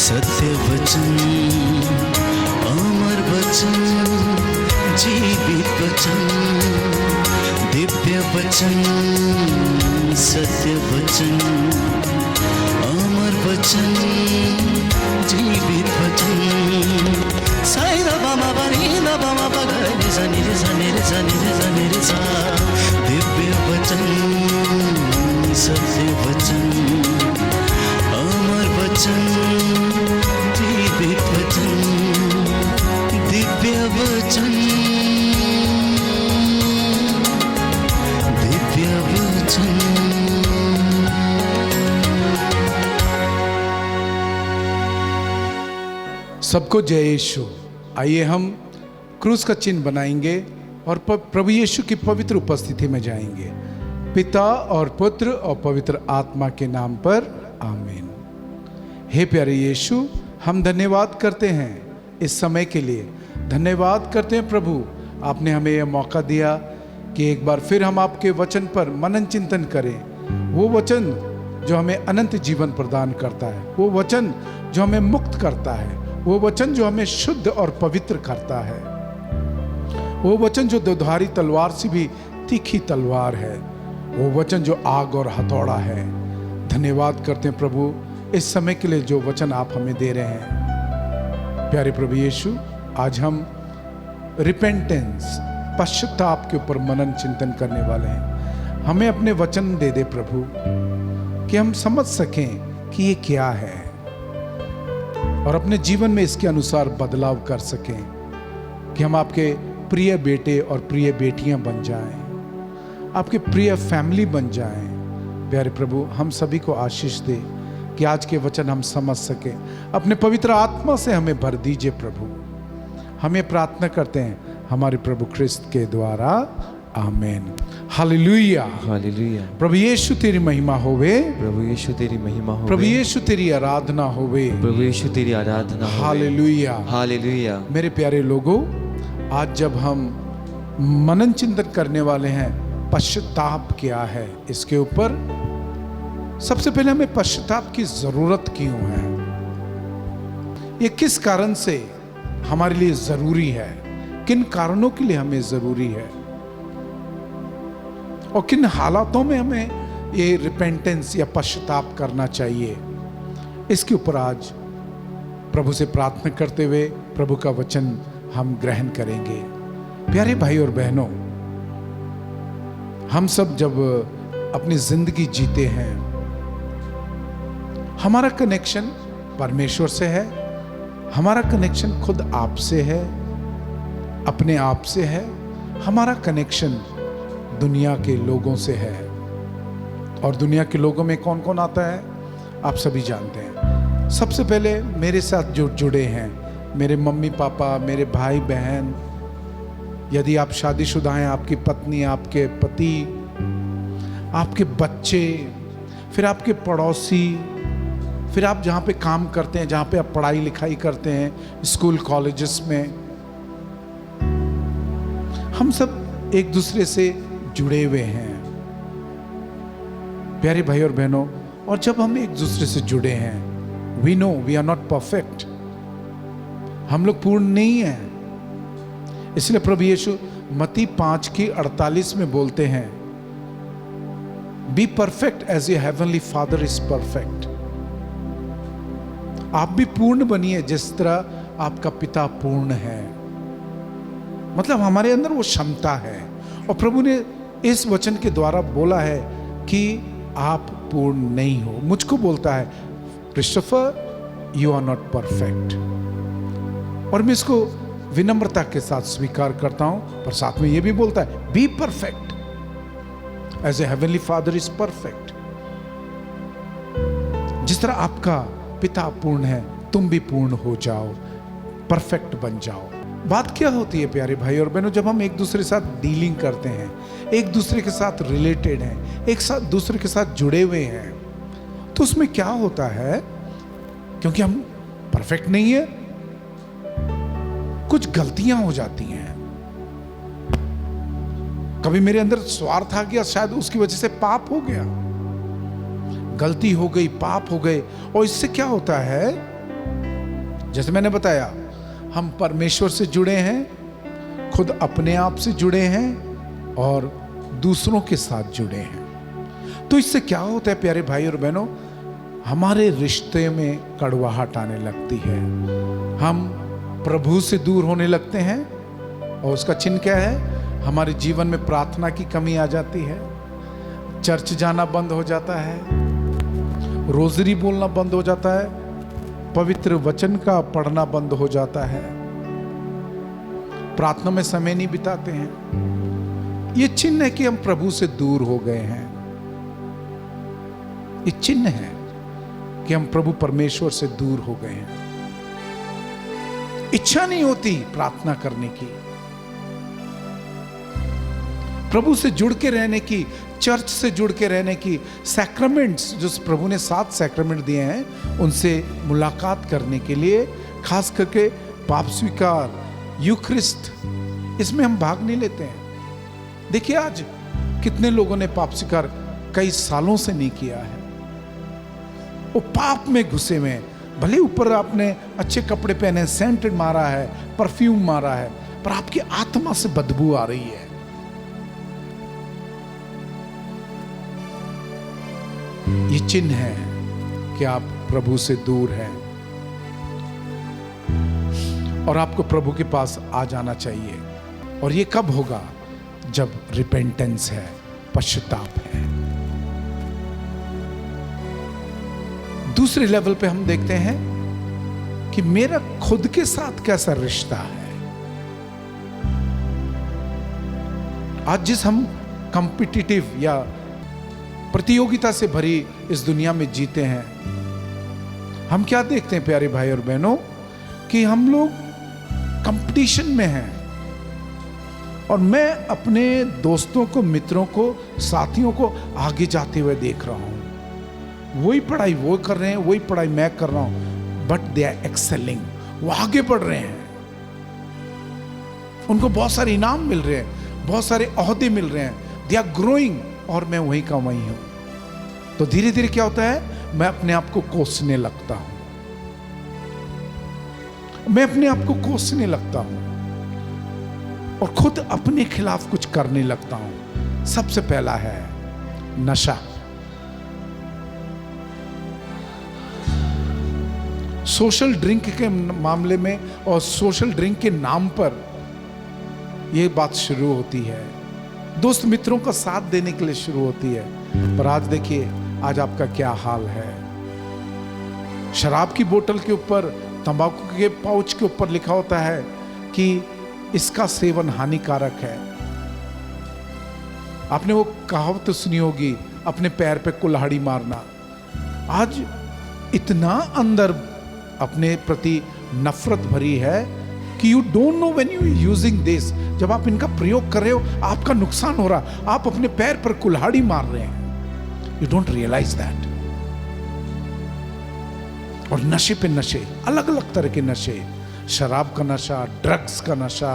सत्य वचन, अमर वचन, जीवित वचन, दिव्य वचन, सत्य वचन, अमर वचन, जीवित वचन। साई दा बामा बनी दा बामा बगरे रे सनी रे सनी रे सनी रे सनी रे सा। दिव्य वचन, सत्य वचन, अमर वचन, जीवित वचन, दिव्य वचन, दिव्य वचन। सबको जय यीशु। आइए हम क्रूस का चिन्ह बनाएंगे और प्रभु यीशु की पवित्र उपस्थिति में जाएंगे। पिता और पुत्र और पवित्र आत्मा के नाम पर आमीन। हे प्यारे यीशु, हम धन्यवाद करते हैं इस समय के लिए। धन्यवाद करते हैं प्रभु, आपने हमें यह मौका दिया कि एक बार फिर हम आपके वचन पर मनन चिंतन करें। वो वचन जो हमें अनंत जीवन प्रदान करता है, वो वचन जो हमें मुक्त करता है, वो वचन जो हमें शुद्ध और पवित्र करता है, वो वचन जो दोधारी तलवार से भी तीखी तलवार है, वो वचन जो आग और हथौड़ा है। धन्यवाद करते हैं प्रभु इस समय के लिए जो वचन आप हमें दे रहे हैं। प्यारे प्रभु यीशु, आज हम रिपेंटेंस, पश्चाताप के ऊपर मनन चिंतन करने वाले हैं। हमें अपने वचन दे दे प्रभु कि हम समझ सकें कि ये क्या है और अपने जीवन में इसके अनुसार बदलाव कर सकें, कि हम आपके प्रिय बेटे और प्रिय बेटियां बन जाएं, आपके प्रिय फैमिली बन जाएं। प्यारे प्रभु, हम सभी को आशीष दे कि आज के वचन हम समझ सकें। अपने पवित्र आत्मा से हमें भर दीजिए प्रभु। हमें प्रार्थना करते हैं हमारे प्रभु ख्रिस्त के द्वारा, आमीन। Hallelujah, hallelujah. प्रभु यीशु तेरी महिमा होवे, प्रभु यीशु तेरी महिमा हो। प्रभु यीशु तेरी आराधना होवे, प्रभु यीशु तेरी आराधना हो। Hallelujah, hallelujah. मेरे प्यारे लोगों, आज जब हम मनन चिंतन करने वाले हैं पश्चाताप क्या है, इसके ऊपर सबसे पहले हमें पश्चाताप की जरूरत क्यों है, ये किस कारण से हमारे लिए जरूरी है, किन कारणों के लिए हमें जरूरी है और किन हालातों में हमें ये रिपेंटेंस या पश्चाताप करना चाहिए, इसके ऊपर आज प्रभु से प्रार्थना करते हुए प्रभु का वचन हम ग्रहण करेंगे। प्यारे भाई और बहनों, हम सब जब अपनी जिंदगी जीते हैं, हमारा कनेक्शन परमेश्वर से है, हमारा कनेक्शन खुद आपसे है, अपने आप से है, हमारा कनेक्शन दुनिया के लोगों से है। और दुनिया के लोगों में कौन कौन आता है आप सभी जानते हैं। सबसे पहले मेरे साथ जो जुड़े हैं, मेरे मम्मी पापा, मेरे भाई बहन, यदि आप शादीशुदा हैं, आपकी पत्नी, आपके पति, आपके बच्चे, फिर आपके पड़ोसी, फिर आप जहाँ पे काम करते हैं, जहाँ पे आप पढ़ाई लिखाई करते हैं, स्कूल कॉलेजेस में, हम सब एक दूसरे से जुड़े हुए हैं। प्यारे भाई और बहनों, और जब हम एक दूसरे से जुड़े हैं, we know we are not perfect, हम लोग पूर्ण नहीं हैं। इसलिए प्रभु यीशु मत्ती 5:48 में बोलते हैं, be perfect as your heavenly father is perfect. आप भी पूर्ण बनिए जिस तरह आपका पिता पूर्ण है। मतलब हमारे अंदर वो क्षमता है, और प्रभु ने इस वचन के द्वारा बोला है कि आप पूर्ण नहीं हो। मुझको बोलता है, Christopher you are not perfect, और मैं इसको विनम्रता के साथ स्वीकार करता हूं, पर साथ में यह भी बोलता है, be perfect as a heavenly father is perfect. जिस तरह आपका पिता पूर्ण है, तुम भी पूर्ण हो जाओ, परफेक्ट बन जाओ। बात क्या होती है प्यारे भाई और बहनों, जब हम एक दूसरे के साथ डीलिंग करते हैं, एक दूसरे के साथ रिलेटेड हैं, एक साथ दूसरे के साथ जुड़े हुए हैं, तो उसमें क्या होता है, क्योंकि हम परफेक्ट नहीं है, कुछ गलतियां हो जाती हैं। कभी मेरे अंदर स्वार्थ आ गया, शायद उसकी वजह से पाप हो गया, गलती हो गई, पाप हो गए, और इससे क्या होता है जैसे मैंने बताया, हम परमेश्वर से जुड़े हैं, खुद अपने आप से जुड़े हैं और दूसरों के साथ जुड़े हैं। तो इससे क्या होता है प्यारे भाई और बहनों, हमारे रिश्ते में कड़वाहट आने लगती है, हम प्रभु से दूर होने लगते हैं। और उसका चिन्ह क्या है? हमारे जीवन में प्रार्थना की कमी आ जाती है, चर्च जाना बंद हो जाता है, रोजरी बोलना बंद हो जाता है, पवित्र वचन का पढ़ना बंद हो जाता है, प्रार्थना में समय नहीं बिताते हैं। ये चिन्ह है कि हम प्रभु से दूर हो गए हैं। ये चिन्ह है कि हम प्रभु परमेश्वर से दूर हो गए हैं। इच्छा नहीं होती प्रार्थना करने की, प्रभु से जुड़ के रहने की, चर्च से जुड़ के रहने की, सैक्रामेंट्स जो प्रभु ने 7 सैक्रामेंट दिए हैं उनसे मुलाकात करने के लिए, खास करके पाप स्वीकार, यूक्रिस्ट, इसमें हम भाग नहीं लेते हैं। देखिए आज कितने लोगों ने पाप स्वीकार कई सालों से नहीं किया है, वो पाप में घुसे हुए हैं। भले ऊपर आपने अच्छे कपड़े पहने, सेंटेड मारा है, परफ्यूम मारा है, पर आपकी आत्मा से बदबू आ रही है। ये चिन्ह है कि आप प्रभु से दूर हैं और आपको प्रभु के पास आ जाना चाहिए। और ये कब होगा? जब रिपेंटेंस है, पश्चाताप है। दूसरे लेवल पे हम देखते हैं कि मेरा खुद के साथ कैसा रिश्ता है। आज जिस हम कॉम्पिटिटिव या प्रतियोगिता से भरी इस दुनिया में जीते हैं, हम क्या देखते हैं प्यारे भाई और बहनों, कि हम लोग कंपटीशन में हैं। और मैं अपने दोस्तों को, मित्रों को, साथियों को आगे जाते हुए देख रहा हूं। वही पढ़ाई वो कर रहे हैं, वही पढ़ाई मैं कर रहा हूं, बट दे आर एक्सेलिंग, वो आगे बढ़ रहे हैं, उनको बहुत सारे इनाम मिल रहे हैं, बहुत सारे ओहदे मिल रहे हैं, दे आर ग्रोइंग, और मैं वहीं का वहीं हूं। तो धीरे धीरे क्या होता है, मैं अपने आप को कोसने लगता हूं, मैं अपने आप को कोसने लगता हूं और खुद अपने खिलाफ कुछ करने लगता हूं। सबसे पहला है नशा। सोशल ड्रिंक के मामले में और सोशल ड्रिंक के नाम पर यह बात शुरू होती है, दोस्त मित्रों का साथ देने के लिए शुरू होती है। पर आज देखिए, आज आपका क्या हाल है। शराब की बोतल के ऊपर, तंबाकू के पाउच के ऊपर लिखा होता है कि इसका सेवन हानिकारक है। आपने वो कहावत सुनी होगी, अपने पैर पे कुल्हाड़ी मारना। आज इतना अंदर अपने प्रति नफरत भरी है कि you don't know when you using this, जब आप इनका प्रयोग कर रहे हो आपका नुकसान हो रहा, आप अपने पैर पर कुल्हाड़ी मार रहे हैं, यू डोंट रियलाइज दैट। और नशे पे नशे, अलग अलग तरह के नशे, शराब का नशा, ड्रग्स का नशा,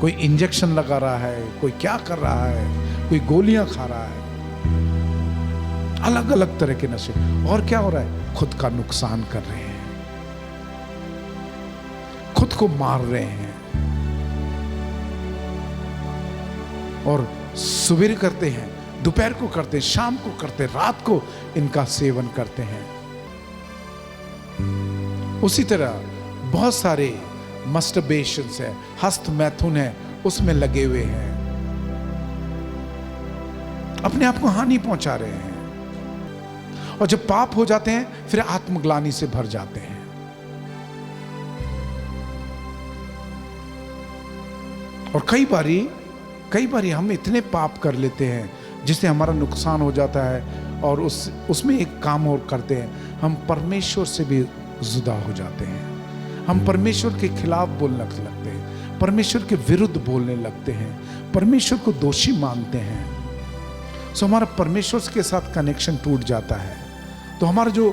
कोई इंजेक्शन लगा रहा है, कोई क्या कर रहा है, कोई गोलियां खा रहा है, अलग अलग तरह के नशे। और क्या हो रहा है, खुद का नुकसान कर रहे हैं, खुद को मार रहे हैं। और सुबह करते हैं, दोपहर को करते हैं, शाम को करते हैं, रात को इनका सेवन करते हैं। उसी तरह बहुत सारे मस्टरबेशंस है, हस्त मैथुन है, उसमें लगे हुए हैं, अपने आप को हानि पहुंचा रहे हैं। और जब पाप हो जाते हैं फिर आत्मग्लानि से भर जाते हैं। और कई बारी हम इतने पाप कर लेते हैं जिससे हमारा नुकसान हो जाता है, और उसमें एक काम और करते हैं, हम परमेश्वर से भी जुदा हो जाते हैं। हम परमेश्वर के खिलाफ बोलने लगते हैं, परमेश्वर के विरुद्ध बोलने लगते हैं, परमेश्वर को दोषी मानते हैं। सो हमारा परमेश्वर के साथ कनेक्शन टूट जाता है। तो हमारा जो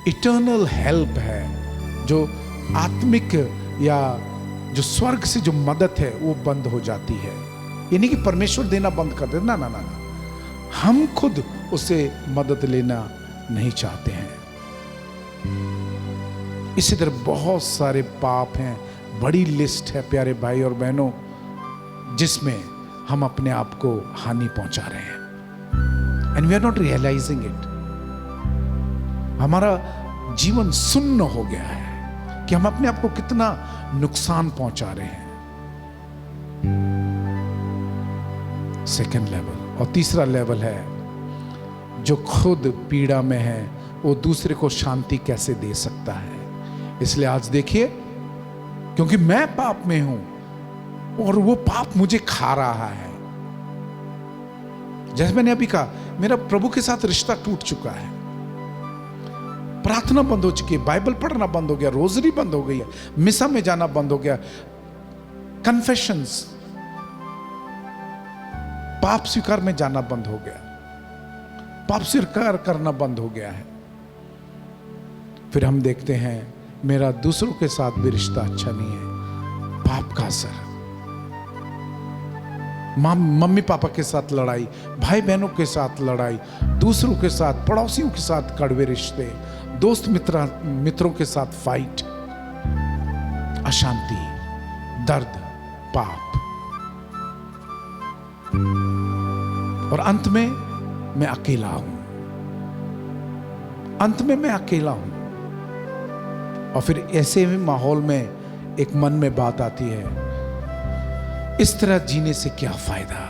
इटर्नल हेल्प है, जो आत्मिक या जो स्वर्ग से जो मदद है, वो बंद हो जाती है। ये नहीं कि परमेश्वर देना बंद कर दे, ना ना ना, हम खुद उससे मदद लेना नहीं चाहते हैं। इसी तरह बहुत सारे पाप हैं, बड़ी लिस्ट है प्यारे भाई और बहनों, जिसमें हम अपने आप को हानि पहुंचा रहे हैं and we are not realising it. हमारा जीवन सुन्न हो गया है कि हम अपने आप को कितना नुकसान पहुंचा रहे हैं। Second level. और तीसरा लेवल है, जो खुद पीड़ा में है वो दूसरे को शांति कैसे दे सकता है। इसलिए आज देखिए, क्योंकि मैं पाप में हूं और वो पाप मुझे खा रहा है, जैसे मैंने अभी कहा, मेरा प्रभु के साथ रिश्ता टूट चुका है, प्रार्थना बंद हो चुकी है, बाइबल पढ़ना बंद हो गया, रोजरी बंद हो गई है, मिसा में जाना बंद हो गया, कन्फेशंस, पाप स्वीकार में जाना बंद हो गया, पाप स्वीकार करना बंद हो गया है। फिर हम देखते हैं मेरा दूसरों के साथ भी रिश्ता अच्छा नहीं है, पाप का असर। मम्मी पापा के साथ लड़ाई, भाई बहनों के साथ लड़ाई, दूसरों के साथ, पड़ोसियों के साथ कड़वे रिश्ते, दोस्त मित्रों के साथ फाइट, अशांति, दर्द, पाप, और अंत में मैं अकेला हूं। अंत में मैं अकेला हूं। और फिर ऐसे में माहौल में एक मन में बात आती है, इस तरह जीने से क्या फायदा।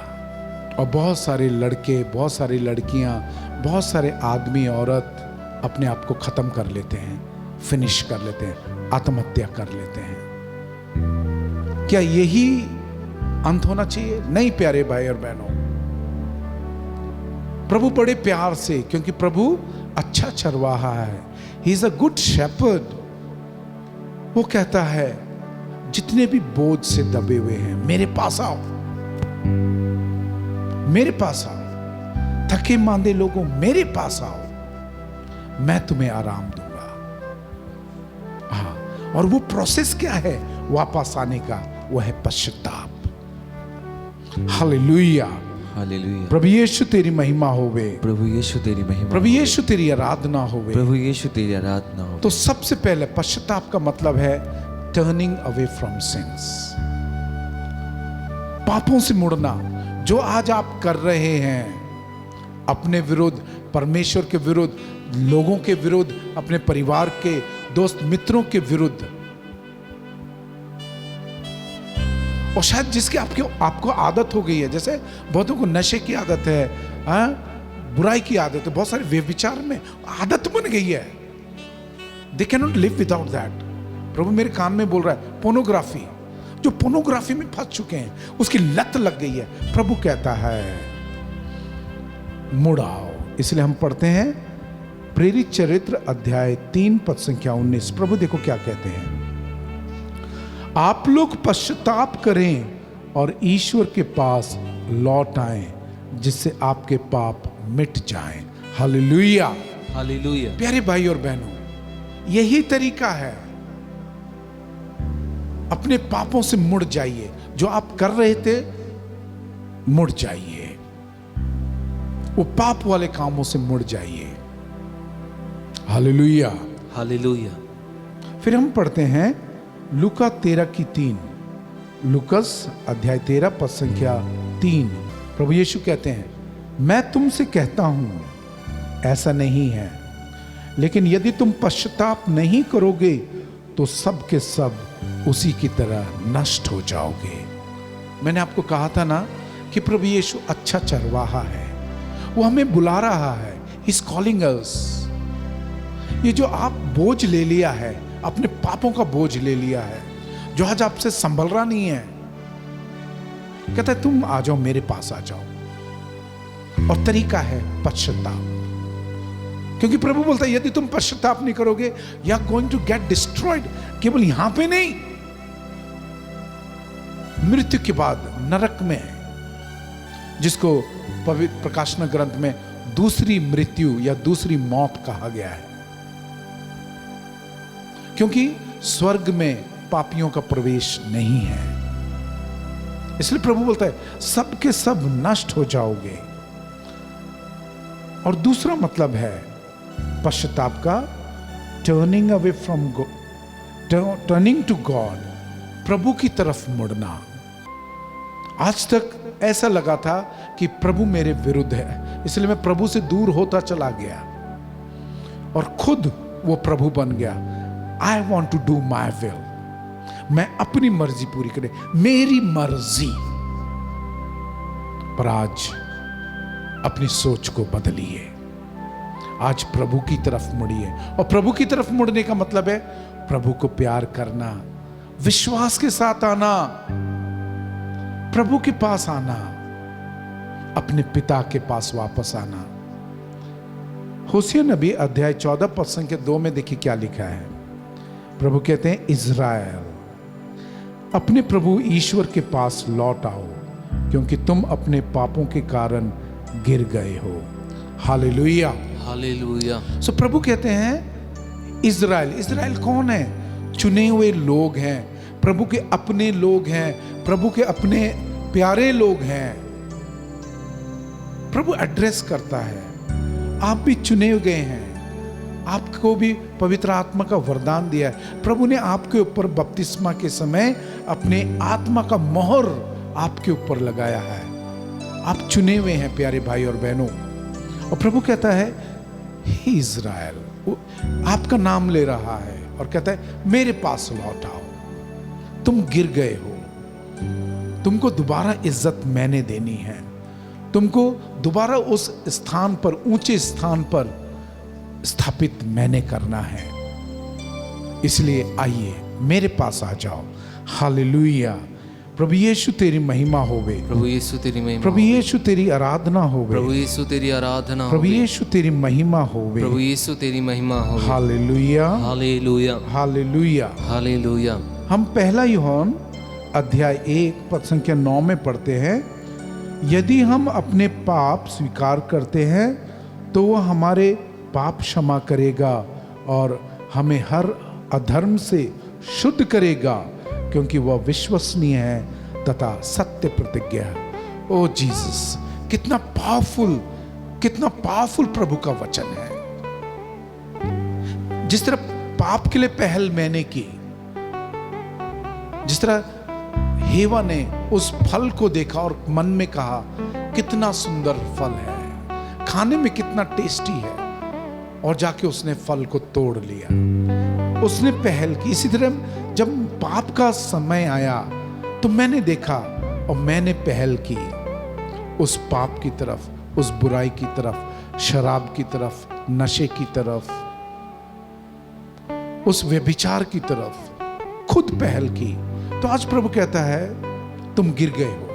और बहुत सारे लड़के, बहुत सारी लड़कियां, बहुत सारे आदमी औरत अपने आप को खत्म कर लेते हैं, फिनिश कर लेते हैं, आत्महत्या कर लेते हैं। क्या यही अंत होना चाहिए? नहीं प्यारे भाई और बहनों, प्रभु बड़े प्यार से, क्योंकि प्रभु अच्छा चरवाहा है, he is a good shepherd, वो कहता है जितने भी बोझ से दबे हुए हैं मेरे पास आओ, मेरे पास आओ, थके मांदे लोगों मेरे पास आओ, मैं तुम्हें आराम दूंगा। हाँ, और वो प्रोसेस क्या है वापस आने का? वो है पश्चाताप। Hallelujah, hallelujah. प्रभु यीशु तेरी महिमा होवे, प्रभु यीशु तेरी महिमा, प्रभु यीशु तेरी आराधना होवे, प्रभु यीशु तेरी आराधना हो। तो सबसे पहले पश्चाताप का मतलब है टर्निंग अवे फ्रॉम सिंस, पापों से मुड़ना। जो आज आप कर रहे हैं अपने विरुद्ध, परमेश्वर के विरुद्ध, लोगों के विरुद्ध, अपने परिवार के, दोस्त मित्रों के विरुद्ध, और शायद जिसकी आपको आदत हो गई है, जैसे बहुतों को नशे की आदत है, बुराई की आदत है, बहुत सारे व्यभिचार में आदत बन गई है, they can not live without that. प्रभु मेरे कान में बोल रहा है, पोर्नोग्राफी, जो पोर्नोग्राफी में फंस चुके हैं, उसकी लत लग गई है, प्रभु कहता है मुड़ आओ। इसलिए हम पढ़ते हैं प्रेरित चरित्र अध्याय 3 पद संख्या 19। प्रभु देखो क्या कहते हैं, आप लोग पश्चाताप करें और ईश्वर के पास लौट आएं, जिससे आपके पाप मिट जाएं। Hallelujah, hallelujah. प्यारे भाई और बहनों, यही तरीका है, अपने पापों से मुड़ जाइए, जो आप कर रहे थे मुड़ जाइए, वो पाप वाले कामों से मुड़ जाइए। Hallelujah, hallelujah. फिर हम पढ़ते हैं लूका 13:3, लूकस अध्याय 13 पद संख्या 3। प्रभु यीशु कहते हैं, मैं तुमसे कहता हूं ऐसा नहीं है, लेकिन यदि तुम पश्चाताप नहीं करोगे तो सब के सब उसी की तरह नष्ट हो जाओगे। मैंने आपको कहा था ना कि प्रभु यीशु अच्छा चरवाहा है, वो हमें बुला रहा है, ही इज कॉलिंग अस। ये जो आप बोझ ले लिया है, अपने पापों का बोझ ले लिया है, जो आज आपसे संभल रहा नहीं है, कहता है तुम आ जाओ, मेरे पास आ जाओ। और तरीका है पश्चाताप, क्योंकि प्रभु बोलता है यदि तुम पश्चाताप नहीं करोगे, you are going to get destroyed. केवल यहां पे नहीं, मृत्यु के बाद नरक में, जिसको पवित्र प्रकाशन ग्रंथ में दूसरी मृत्यु या दूसरी मौत कहा गया है, क्योंकि स्वर्ग में पापियों का प्रवेश नहीं है। इसलिए प्रभु बोलता है सब के सब नष्ट हो जाओगे। और दूसरा मतलब है पश्चाताप का, turning away from turning to God, प्रभु की तरफ मुड़ना। आज तक ऐसा लगा था कि प्रभु मेरे विरुद्ध है, इसलिए मैं प्रभु से दूर होता चला गया और खुद वो प्रभु बन गया। I want to do my will, मैं अपनी मर्जी पूरी करे, मेरी मर्जी। पर आज अपनी सोच को बदलिए, आज प्रभु की तरफ मुड़िए। और प्रभु की तरफ मुड़ने का मतलब है प्रभु को प्यार करना, विश्वास के साथ आना, प्रभु के पास आना, अपने पिता के पास वापस आना। होसिया नबी अध्याय 14 पद संख्या 2 में देखिए क्या लिखा है। प्रभु कहते हैं, इज़राइल अपने प्रभु ईश्वर के पास लौट आओ, क्योंकि तुम अपने पापों के कारण गिर गए हो। Hallelujah, hallelujah. सो प्रभु कहते हैं इज़राइल। इज़राइल कौन है? चुने हुए लोग हैं, प्रभु के अपने लोग हैं, प्रभु के अपने प्यारे लोग हैं। प्रभु एड्रेस करता है, आप भी चुने गए हैं, आपको भी पवित्र आत्मा का वरदान दिया है। प्रभु ने आपके ऊपर बपतिस्मा के समय अपने आत्मा का मोहर आपके ऊपर लगाया है। आप चुने हुए हैं प्यारे भाई और बहनों। और प्रभु कहता है, हे इज़राइल, आपका नाम ले रहा है और कहता है मेरे पास लौट आओ, तुम गिर गए हो, तुमको दोबारा इज्जत मैंने देनी है, तुमको दोबारा उस स्थान पर, ऊंचे स्थान पर स्थापित मैंने करना है। इसलिए आइए मेरे पास आ जाओ। हालेलुया। प्रभु यीशु तेरी महिमा होवे, प्रभु यीशु तेरी महिमा, प्रभु यीशु तेरी आराधना होवे, प्रभु यीशु तेरी आराधना, प्रभु यीशु तेरी महिमा होवे, प्रभु यीशु तेरी महिमा हो। Hallelujah, hallelujah, hallelujah. हालेलुया। हम पहला यूहन्ना अध्याय 1 पद संख्या 9 में पढ़ते हैं, यदि हम अपने पाप स्वीकार करते हैं तो वह हमारे पाप क्षमा करेगा और हमें हर अधर्म से शुद्ध करेगा, क्योंकि वह विश्वसनीय है तथा सत्य प्रतिज्ञ है। ओ जीसस, कितना पावरफुल प्रभु का वचन है। जिस तरह पाप के लिए पहल मैंने की, जिस तरह हेवा ने उस फल को देखा और मन में कहा कितना सुंदर फल है, खाने में कितना टेस्टी है, और जाके उसने फल को तोड़ लिया, उसने पहल की। इसी तरह जब पाप का समय आया तो मैंने देखा और मैंने पहल की उस पाप की तरफ, उस बुराई की तरफ, शराब की तरफ, नशे की तरफ, उस व्यभिचार की तरफ खुद पहल की। तो आज प्रभु कहता है तुम गिर गए हो,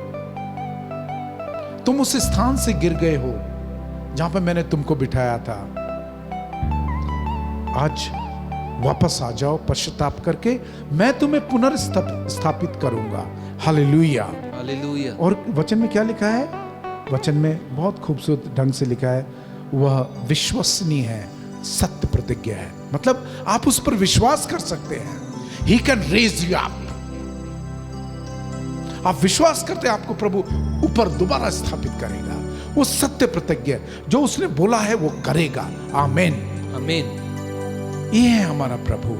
तुम उस स्थान से गिर गए हो जहां पर मैंने तुमको बिठाया था। आज वापस आ जाओ पश्चाताप करके, मैं तुम्हें पुनर्स्थापित करूंगा। Hallelujah, hallelujah. और वचन में क्या लिखा है? वचन में बहुत खूबसूरत ढंग से लिखा है, वह विश्वसनीय है, सत्य प्रतिज्ञ है। मतलब आप उस पर विश्वास कर सकते हैं। He can raise you up। आप विश्वास करते हैं आपको प्रभु ऊपर दोबारा स्थापित करेगा। वो सत्य प्रतिज्ञ, जो उसने बोला है वो करेगा। आमीन, आमीन। ये है हमारा प्रभु।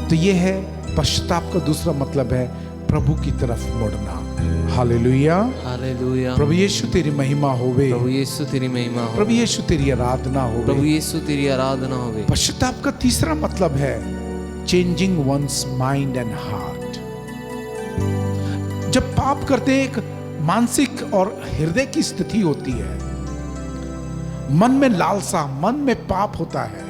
तो ये है पश्चाताप का दूसरा मतलब है प्रभु की तरफ मुड़ना। Hallelujah, hallelujah. प्रभु यीशु तेरी महिमा होवे, प्रभु यीशु तेरी महिमा हो। प्रभु यीशु तेरी आराधना होवे। प्रभु यीशु तेरी आराधना होवे। पश्चाताप का तीसरा मतलब है changing once mind and heart. जब पाप करते एक मानसिक और हृदय की स्थिति होती है, मन में लालसा, मन में पाप होता है।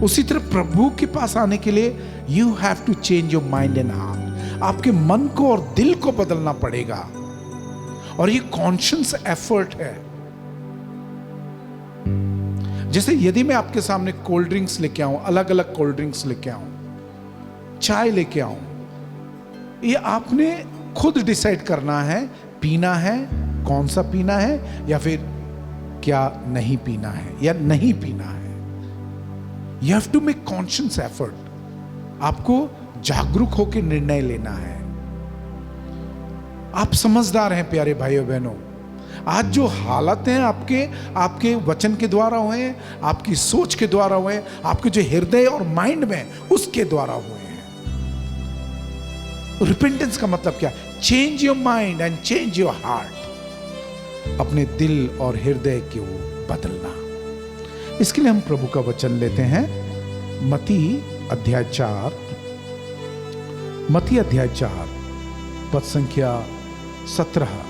उसी तरह प्रभु के पास आने के लिए you have to change your mind and heart. आपके मन को और दिल को बदलना पड़ेगा, और ये कॉन्शियस एफर्ट है। जैसे यदि मैं आपके सामने कोल्ड ड्रिंक्स लेके आऊं, अलग अलग कोल्ड ड्रिंक्स लेके आऊं, चाय लेके आऊं, ये आपने खुद डिसाइड करना है, पीना है, कौन सा पीना है, या फिर क्या नहीं पीना है या नहीं पीना है। You have to make conscious effort। आपको जागरूक होकर निर्णय लेना है। आप समझदार हैं प्यारे भाइयों बहनों, आज जो हालत हैं आपके आपके वचन के द्वारा हुए हैं, आपकी सोच के द्वारा हुए हैं, आपके जो हृदय और माइंड में उसके द्वारा हुए हैं। रिपेंटेंस का मतलब क्या? Change your mind and change your heart. अपने दिल और हृदय को बदलना। इसके लिए हम प्रभु का वचन लेते हैं। मत्ती अध्याय 4 पद संख्या 17।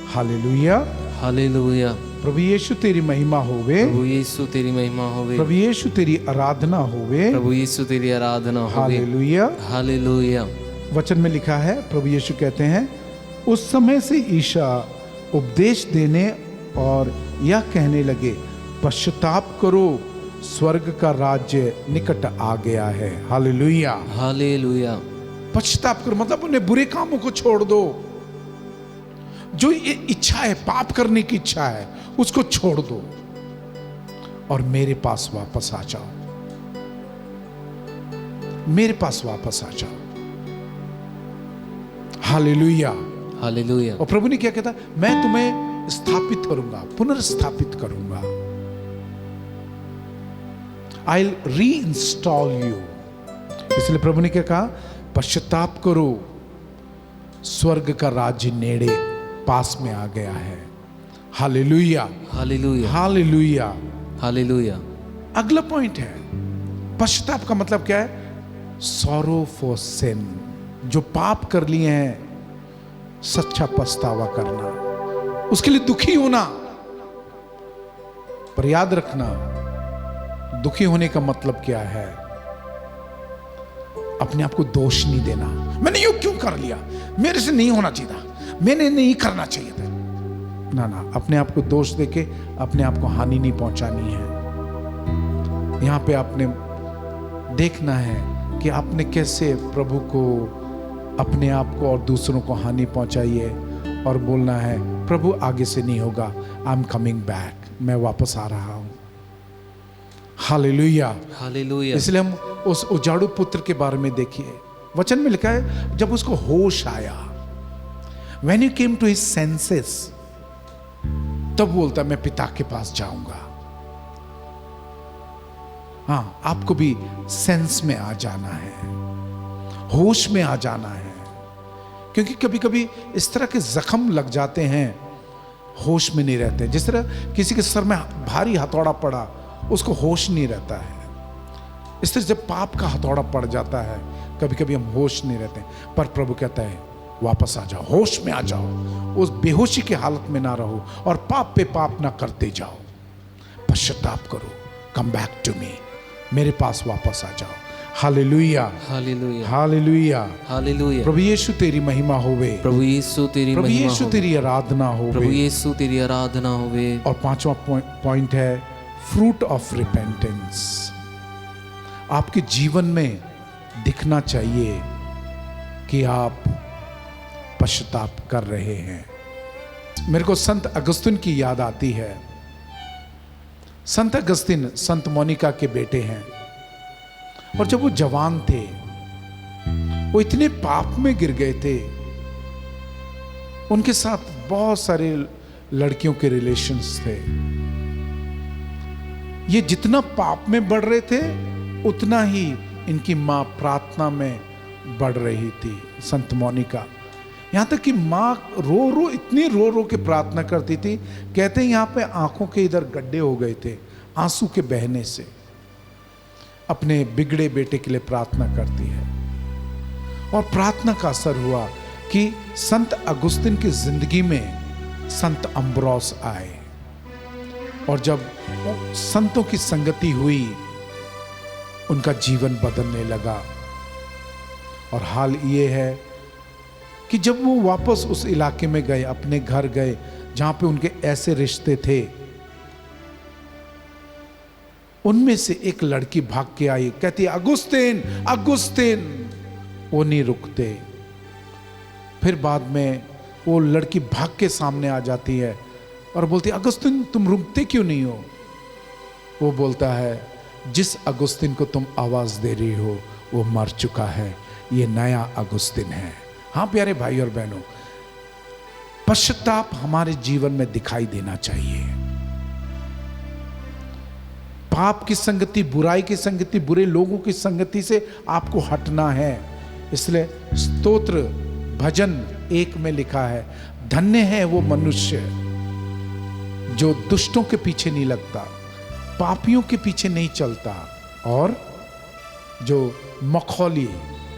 हालेलुया। हालेलुया। प्रभु यीशु तेरी महिमा होवे। प्रभु यीशु तेरी महिमा होवे। प्रभु यीशु तेरी आराधना होवे। प्रभु यीशु तेरी आराधना होवे। हालेलुया। हालेलुया। वचन में लिखा है, प्रभु यीशु कहते हैं, उस समय से ईशा उपदेश देने और यह कहने लगे, पश्चाताप करो, स्वर्ग का राज्य निकट आ गया है। हालेलुया। हालेलुया। पश्चाताप करो मतलब उन्हें बुरे कामों को छोड़ दो। जो ये इच्छा है, पाप करने की इच्छा है, उसको छोड़ दो और मेरे पास वापस आ जाओ। मेरे पास वापस आ जाओ। हालेलुया। हालेलुया। और प्रभु ने क्या कहता? मैं तुम्हें स्थापित करूंगा, पुनर्स्थापित करूंगा। I'll reinstall you। इसलिए प्रभु ने क्या कहा? पश्चाताप करो, स्वर्ग का राज्य नेड़े पास में आ गया है। हालेलुया। हालेलुया। हालेलुया। हालेलुया। अगला पॉइंट है, पश्चाताप का मतलब क्या है? सॉरो फॉर सिन। जो पाप कर लिए हैं, सच्चा पछतावा करना, उसके लिए दुखी होना। पर याद रखना, दुखी होने का मतलब क्या है? अपने आप को दोष नहीं देना। मैंने यूं क्यों कर लिया, मेरे से नहीं होना चाहिए था, मैंने नहीं करना चाहिए था। ना ना, अपने आप को दोष देके अपने आप को हानि नहीं पहुंचानी है। यहां पे आपने देखना है कि आपने कैसे प्रभु को, अपने आप को और दूसरों को हानि पहुंचाई है, और बोलना है, प्रभु आगे से नहीं होगा, आई एम कमिंग बैक, मैं वापस आ रहा हूं। हालेलुया। हालेलुया। इसलिए हम उस उजाड़ू पुत्र के बारे में देखिए, वचन में लिखा है, जब उसको होश आया, when he came to his senses, तब बोलता मैं पिता के पास जाऊंगा। हाँ, आपको भी सेंस में आ जाना है, होश में आ जाना है। क्योंकि कभी कभी इस तरह के जख्म लग जाते हैं, होश में नहीं रहते। जिस तरह किसी के सर में भारी हथौड़ा पड़ा, उसको होश नहीं रहता है। इस तरह जब पाप का हथौड़ा पड़ जाता है, कभी कभी हम होश नहीं रहते। पर प्रभु कहता है, वापस आ जाओ, होश में आ जाओ, उस बेहोशी की हालत में ना रहो और पाप पे पाप ना करते जाओ। पश्चाताप करो, कम बैक टू मी, मेरे पास वापस आ जाओ। हालेलुया। हालेलुया। हालेलुया। हालेलुया। प्रभु यीशु तेरी महिमा होवे। प्रभु यीशु तेरी प्रभु महिमा यीशु होवे। तेरी आराधना प्रभु होवे। यीशु तेरी आराधना होवे। और 5वां पॉइंट है, फ्रूट ऑफ रिपेंटेंस। आपके जीवन में दिखना चाहिए कि आप पश्चाताप कर रहे हैं। मेरे को संत अगस्तिन की याद आती है। संत अगस्तिन संत मोनिका के बेटे हैं, और जब वो जवान थे, वो इतने पाप में गिर गए थे, उनके साथ बहुत सारे लड़कियों के रिलेशंस थे। ये जितना पाप में बढ़ रहे थे, उतना ही इनकी मां प्रार्थना में बढ़ रही थी, संत मोनिका। यहां तक कि मां इतनी रो रो के प्रार्थना करती थी, कहते हैं यहां पे आंखों के इधर गड्ढे हो गए थे आंसू के बहने से। अपने बिगड़े बेटे के लिए प्रार्थना करती है, और प्रार्थना का असर हुआ कि संत अगुस्तिन की जिंदगी में संत अम्ब्रोस आए, और जब संतों की संगति हुई, उनका जीवन बदलने लगा। और हाल ये है कि जब वो वापस उस इलाके में गए, अपने घर गए जहां पे उनके ऐसे रिश्ते थे, उनमें से एक लड़की भाग के आई, कहती अगुस्तिन अगुस्तिन। वो नहीं रुकते। फिर बाद में वो लड़की भाग के सामने आ जाती है और बोलती अगुस्तिन तुम रुकते क्यों नहीं हो? वो बोलता है जिस अगुस्तिन को तुम आवाज दे रही हो वो मर चुका है, ये नया अगुस्तिन है। हाँ प्यारे भाई और बहनों, पश्चाताप हमारे जीवन में दिखाई देना चाहिए। पाप की संगति, बुराई की संगति, बुरे लोगों की संगति से आपको हटना है। इसलिए स्तोत्र भजन 1 में लिखा है, धन्य है वो मनुष्य जो दुष्टों के पीछे नहीं लगता, पापियों के पीछे नहीं चलता, और जो मखौली,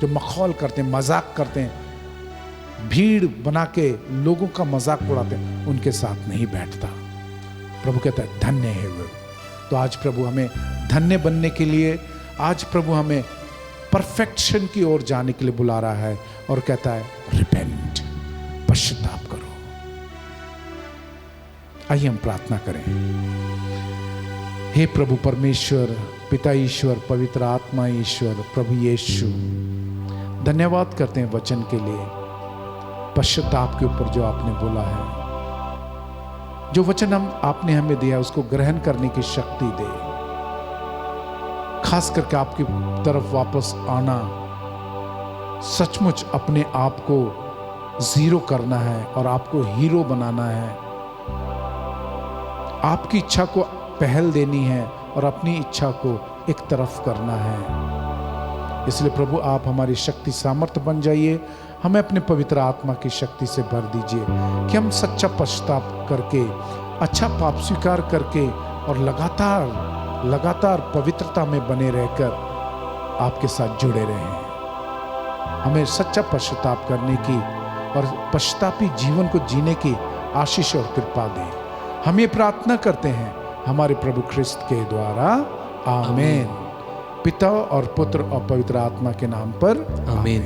जो मखौल करते हैं, मजाक करते हैं, भीड़ बना के लोगों का मजाक उड़ाते हैं, उनके साथ नहीं बैठता। प्रभु कहता है धन्य है वो। तो आज प्रभु हमें धन्य बनने के लिए, आज प्रभु हमें परफेक्शन की ओर जाने के लिए बुला रहा है और कहता है रिपेंट, पश्चाताप करो। आइए हम प्रार्थना करें। हे प्रभु परमेश्वर, पिता ईश्वर, पवित्र आत्मा ईश्वर, प्रभु यीशु, धन्यवाद करते हैं वचन के लिए, पश्चाताप के ऊपर जो आपने बोला है। जो वचन आपने हमें दिया उसको ग्रहण करने की शक्ति दे। खास करके आपकी तरफ वापस आना, सचमुच अपने आप को जीरो करना है और आपको हीरो बनाना है। आपकी इच्छा को पहल देनी है और अपनी इच्छा को एक तरफ करना है। इसलिए प्रभु आप हमारी शक्ति सामर्थ्य बन जाइए, हमें अपने पवित्र आत्मा की शक्ति से भर दीजिए कि हम सच्चा पश्चाताप करके, अच्छा पाप स्वीकार करके और लगातार पवित्रता में बने रहकर आपके साथ जुड़े रहें। हमें सच्चा पश्चाताप करने की और पश्चातापी जीवन को जीने की आशीष और कृपा दें। हम ये प्रार्थना करते हैं हमारे प्रभु ख्रिस्त के द्वारा, आमीन। पिता और पुत्र और पवित्र आत्मा के नाम पर, आमीन।